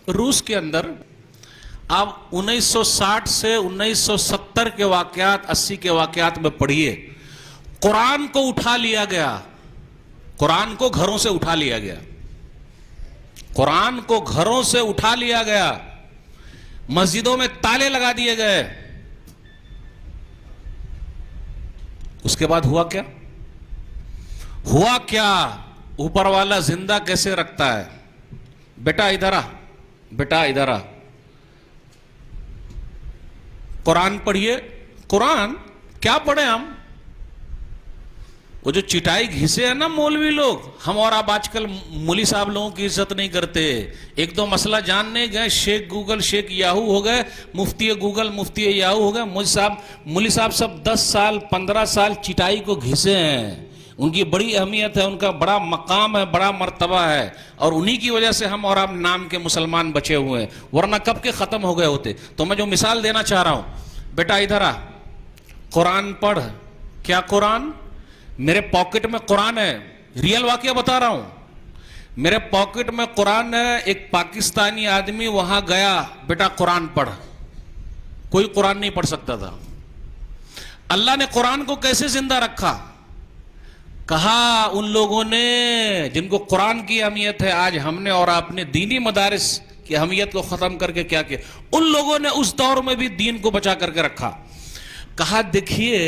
روس کے اندر آپ 1960 سے 1970 کے واقعات 80 کے واقعات میں پڑھیے. قرآن کو اٹھا لیا گیا, قرآن کو گھروں سے اٹھا لیا گیا, قرآن کو گھروں سے اٹھا لیا گیا, مسجدوں میں تالے لگا دیے گئے. اس کے بعد ہوا کیا؟ ہوا کیا؟ اوپر والا زندہ کیسے رکھتا ہے؟ بیٹا ادھر آ, بیٹا ادھر آ, قرآن پڑھیے. قرآن کیا پڑھیں ہم؟ وہ جو چٹائی گھسے ہیں نا مولوی لوگ, ہم اور آپ آج کل مولوی صاحب لوگوں کی عزت نہیں کرتے. ایک دو مسئلہ جاننے گئے, شیخ گوگل شیخ یاہو ہو گئے, مفتی گوگل مفتی یاہو ہو گئے. مولوی صاحب سب 10 سال 15 سال چٹائی کو گھسے ہیں. ان کی بڑی اہمیت ہے, ان کا بڑا مقام ہے, بڑا مرتبہ ہے, اور انہی کی وجہ سے ہم اور آپ نام کے مسلمان بچے ہوئے ہیں, ورنہ کب کے ختم ہو گئے ہوتے. تو میں جو مثال دینا چاہ رہا ہوں, بیٹا ادھر آ, قرآن پڑھ. کیا قرآن؟ میرے پاکٹ میں قرآن ہے, ریئل واقعہ بتا رہا ہوں. میرے پاکٹ میں قرآن ہے. ایک پاکستانی آدمی وہاں گیا, بیٹا قرآن پڑھ. کوئی قرآن نہیں پڑھ سکتا تھا. اللہ نے قرآن کو کیسے زندہ رکھا؟ کہا ان لوگوں نے جن کو قرآن کی اہمیت ہے, آج ہم نے اور آپ نے دینی مدارس کی اہمیت کو ختم کر کے کیا کیا, ان لوگوں نے اس دور میں بھی دین کو بچا کر کے رکھا. کہا دیکھیے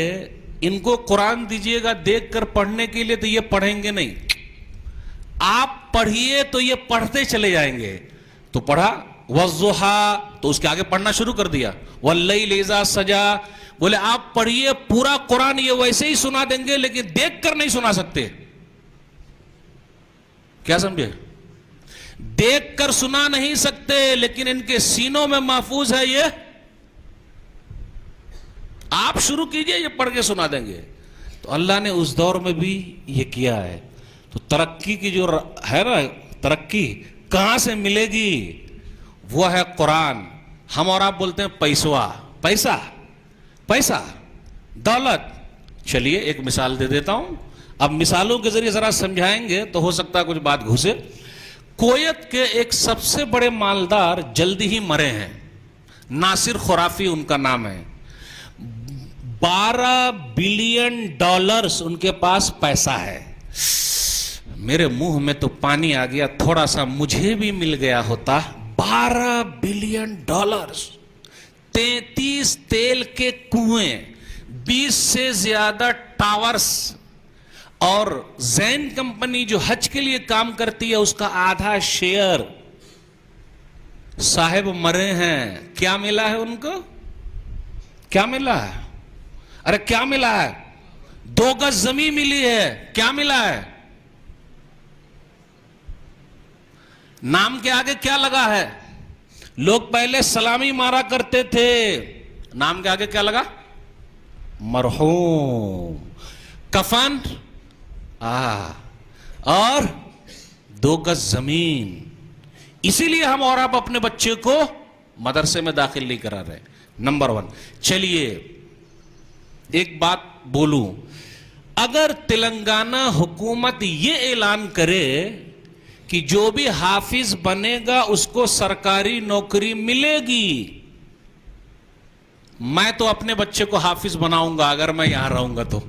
ان کو قرآن دیجئے گا دیکھ کر پڑھنے کے لیے تو یہ پڑھیں گے نہیں, آپ پڑھیے تو یہ پڑھتے چلے جائیں گے. تو پڑھا وَالضُّحَىٰ, تو اس کے آگے پڑھنا شروع کر دیا. وَاللَّيْلِ إِذَا سَجَىٰ, بولے آپ پڑھیے پورا قرآن, یہ ویسے ہی سنا دیں گے لیکن دیکھ کر نہیں سنا سکتے. کیا سمجھے؟ دیکھ کر سنا نہیں سکتے لیکن ان کے سینوں میں محفوظ ہے یہ. آپ شروع کیجئے, یہ پڑھ کے سنا دیں گے. تو اللہ نے اس دور میں بھی یہ کیا ہے. تو ترقی کی جو ہے نا, ترقی کہاں سے ملے گی؟ وہ ہے قرآن. ہم اور آپ بولتے ہیں پیسوا, پیسہ, پیسہ, دولت. چلیے ایک مثال دے دیتا ہوں, اب مثالوں کے ذریعے ذرا سمجھائیں گے تو ہو سکتا ہے کچھ بات گھسے. کویت کے ایک سب سے بڑے مالدار جلدی ہی مرے ہیں, ناصر خرافی ان کا نام ہے. 12 بلین ڈالرز ان کے پاس پیسہ ہے. میرے منہ میں تو پانی آ گیا, تھوڑا سا مجھے بھی مل گیا ہوتا. 12 بلین ڈالرز, 33 تیل کے کنویں, 20 سے زیادہ ٹاورز, اور زین کمپنی جو حج کے لیے کام کرتی ہے اس کا آدھا شیئر. صاحب مرے ہیں, کیا ملا ہے ان کو؟ کیا ملا ہے؟ ارے کیا ملا ہے؟ 2 گز زمین ملی ہے. کیا ملا ہے؟ نام کے آگے کیا لگا ہے؟ لوگ پہلے سلامی مارا کرتے تھے, نام کے آگے کیا لگا؟ مرحوم. کفن اور 2 گز زمین. اسی لیے ہم اور آپ اپنے بچے کو مدرسے میں داخل نہیں کرا رہے. نمبر 1. چلیے ایک بات بولوں, اگر تلنگانہ حکومت یہ اعلان کرے کہ جو بھی حافظ بنے گا اس کو سرکاری نوکری ملے گی, میں تو اپنے بچے کو حافظ بناؤں گا اگر میں یہاں رہوں گا تو,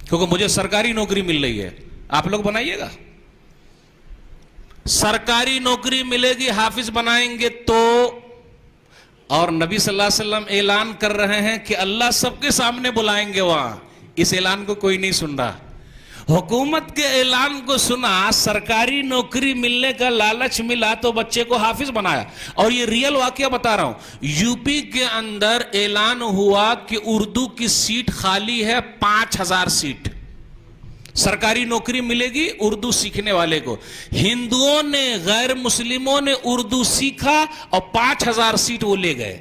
کیونکہ مجھے سرکاری نوکری مل رہی ہے. آپ لوگ بنائیے گا؟ سرکاری نوکری ملے گی, حافظ بنائیں گے تو. اور نبی صلی اللہ علیہ وسلم اعلان کر رہے ہیں کہ اللہ سب کے سامنے بلائیں گے وہاں. اس اعلان کو کوئی نہیں سن رہا. حکومت کے اعلان کو سنا, سرکاری نوکری ملنے کا لالچ ملا تو بچے کو حافظ بنایا. اور یہ ریئل واقعہ بتا رہا ہوں. یو پی کے اندر اعلان ہوا کہ اردو کی سیٹ خالی ہے, 5000 سیٹ. سرکاری نوکری ملے گی اردو سیکھنے والے کو. ہندوؤں نے, غیر مسلموں نے اردو سیکھا اور 5000 سیٹ وہ لے گئے.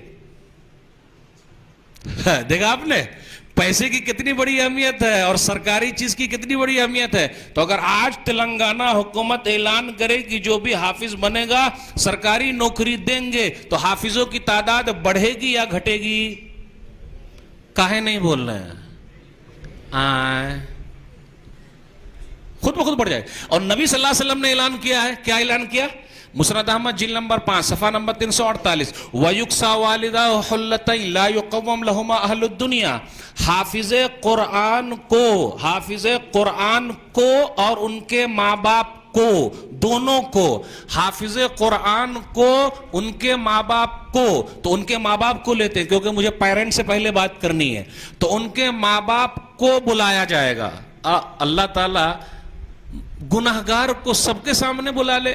دیکھا آپ نے پیسے کی کتنی بڑی اہمیت ہے اور سرکاری چیز کی کتنی بڑی اہمیت ہے. تو اگر آج تلنگانہ حکومت اعلان کرے کہ جو بھی حافظ بنے گا سرکاری نوکری دیں گے, تو حافظوں کی تعداد بڑھے گی یا گھٹے گی؟ کاہے نہیں بول رہے ہیں؟ خود بخود بڑھ جائے. اور نبی صلی اللہ علیہ وسلم نے اعلان کیا ہے, کیا اعلان کیا؟ مسند احمد جلد نمبر 5 صفحہ نمبر 348 وَيُقْسَى وَالِدَاهُ حُلَّتَيْن لَا يُقَوَّمْ لَهُمَا أَهْلُ الدُّنْيَا حافظ قرآن کو اور ان کے ماں باپ کو، دونوں کو، حافظ قرآن کو ان کے ماں باپ کو، تو ان کے ماں باپ کو لیتے ہیں کیونکہ مجھے پیرنٹ سے پہلے بات کرنی ہے، تو ان کے ماں باپ کو بلایا جائے گا۔ اللہ تعالیٰ گناہگار کو سب کے سامنے بلا لے،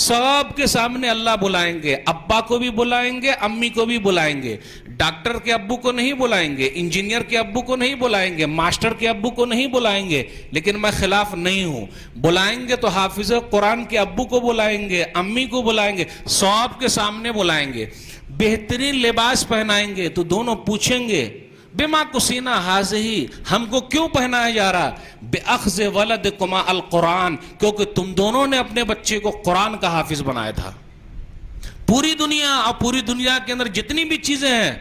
سب کے سامنے اللہ بلائیں گے، ابا کو بھی بلائیں گے، امی کو بھی بلائیں گے، ڈاکٹر کے ابو کو نہیں بلائیں گے، انجینئر کے ابو کو نہیں بلائیں گے، ماسٹر کے ابو کو نہیں بلائیں گے، لیکن میں خلاف نہیں ہوں، بلائیں گے تو حافظ قرآن کے ابو کو بلائیں گے، امی کو بلائیں گے، سب کے سامنے بلائیں گے، بہترین لباس پہنائیں گے تو دونوں پوچھیں گے بما کسینا حاضی، ہم کو کیوں پہنایا جا رہا؟ بِأَخْذِ وَلَدِكُمَا الْقُرْآنِ، کیونکہ تم دونوں نے اپنے بچے کو قرآن کا حافظ بنایا تھا۔ پوری دنیا اور پوری دنیا کے اندر جتنی بھی چیزیں ہیں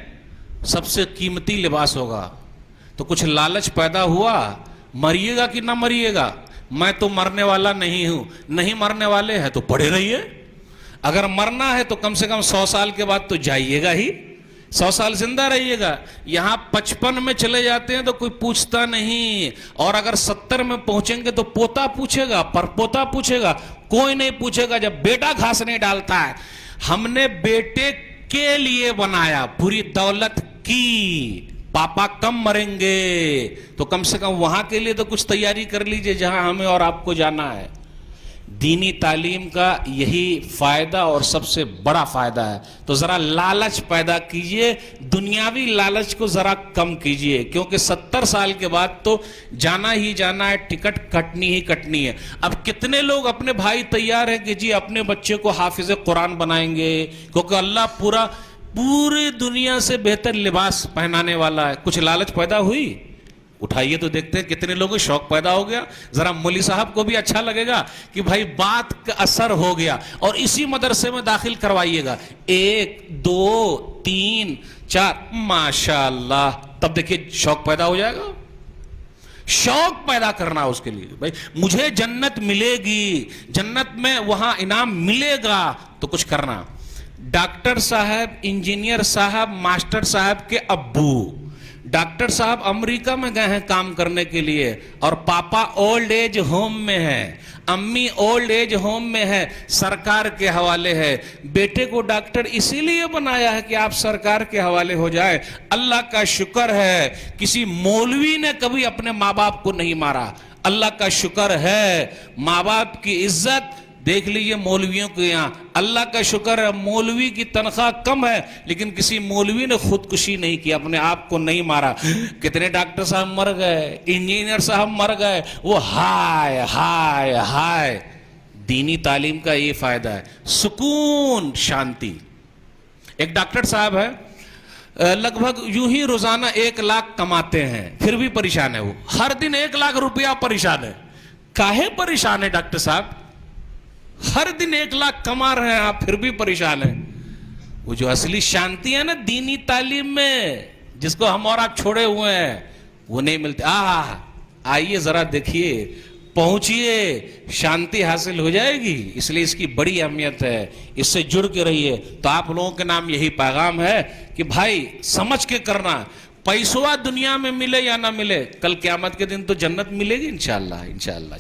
سب سے قیمتی لباس ہوگا، تو کچھ لالچ پیدا ہوا، مریے گا کہ نہ مریے گا؟ میں تو مرنے والا نہیں ہوں، نہیں مرنے والے ہیں تو پڑے رہیے، اگر مرنا ہے تو کم سے کم 100 سال کے بعد تو جائیے گا ہی، 100 سال زندہ رہیے گا۔ یہاں 55 میں چلے جاتے ہیں تو کوئی پوچھتا نہیں، اور اگر 70 میں پہنچیں گے تو پوتا پوچھے گا، پر پوتا پوچھے گا، کوئی نہیں پوچھے گا جب بیٹا گھاس نہیں ڈالتا ہے۔ ہم نے بیٹے کے لیے بنایا، پوری دولت کی، پاپا کم مریں گے تو کم سے کم وہاں کے لیے تو کچھ تیاری کر لیجئے جہاں ہمیں اور آپ کو جانا ہے۔ دینی تعلیم کا یہی فائدہ اور سب سے بڑا فائدہ ہے، تو ذرا لالچ پیدا کیجئے، دنیاوی لالچ کو ذرا کم کیجئے، کیونکہ 70 سال کے بعد تو جانا ہی جانا ہے، ٹکٹ کٹنی ہی کٹنی ہے۔ اب کتنے لوگ اپنے بھائی تیار ہیں کہ جی اپنے بچے کو حافظ قرآن بنائیں گے، کیونکہ اللہ پوری دنیا سے بہتر لباس پہنانے والا ہے۔ کچھ لالچ پیدا ہوئی؟ اٹھائیے تو دیکھتے ہیں کتنے لوگوں کو شوق پیدا ہو گیا۔ ذرا مولوی صاحب کو بھی اچھا لگے گا کہ بھائی بات کا اثر ہو گیا، اور اسی مدرسے میں داخل کروائیے گا، 1 2 3 4 ماشاءاللہ، تب دیکھیے شوق پیدا ہو جائے گا۔ شوق پیدا کرنا اس کے لیے، بھائی مجھے جنت ملے گی، جنت میں وہاں انعام ملے گا، تو کچھ کرنا۔ ڈاکٹر صاحب، انجینئر صاحب، ماسٹر صاحب کے ابو، ڈاکٹر صاحب امریکہ میں گئے ہیں کام کرنے کے لیے، اور پاپا اولڈ ایج ہوم میں ہے، امی اولڈ ایج ہوم میں ہے، سرکار کے حوالے ہے۔ بیٹے کو ڈاکٹر اسی لیے بنایا ہے کہ آپ سرکار کے حوالے ہو جائے۔ اللہ کا شکر ہے کسی مولوی نے کبھی اپنے ماں باپ کو نہیں مارا، اللہ کا شکر ہے۔ ماں باپ کی عزت دیکھ لیجئے مولویوں کے یہاں، اللہ کا شکر ہے مولوی کی تنخواہ کم ہے لیکن کسی مولوی نے خودکشی نہیں کی، اپنے آپ کو نہیں مارا۔ کتنے ڈاکٹر صاحب مر گئے، انجینئر صاحب مر گئے، وہ ہائے ہائے ہائے۔ دینی تعلیم کا یہ فائدہ ہے، سکون، شانتی۔ ایک ڈاکٹر صاحب ہے، لگ بھگ یوں ہی روزانہ 1 لاکھ کماتے ہیں، پھر بھی پریشان ہے، وہ ہر دن 1 لاکھ روپیہ پریشان ہے۔ کاہے پریشان ہے ڈاکٹر صاحب؟ ہر دن 1 لاکھ کما رہے ہیں آپ، پھر بھی پریشان ہیں۔ وہ جو اصلی شانتی ہے نا دینی تعلیم میں، جس کو ہم اور آپ چھوڑے ہوئے ہیں، وہ نہیں ملتے۔ آئیے ذرا دیکھیے، پہنچیے، شانتی حاصل ہو جائے گی، اس لیے اس کی بڑی اہمیت ہے، اس سے جڑ کے رہیے۔ تو آپ لوگوں کے نام یہی پیغام ہے کہ بھائی سمجھ کے کرنا، پیسوا دنیا میں ملے یا نہ ملے، کل قیامت کے دن تو جنت ملے گی انشاءاللہ۔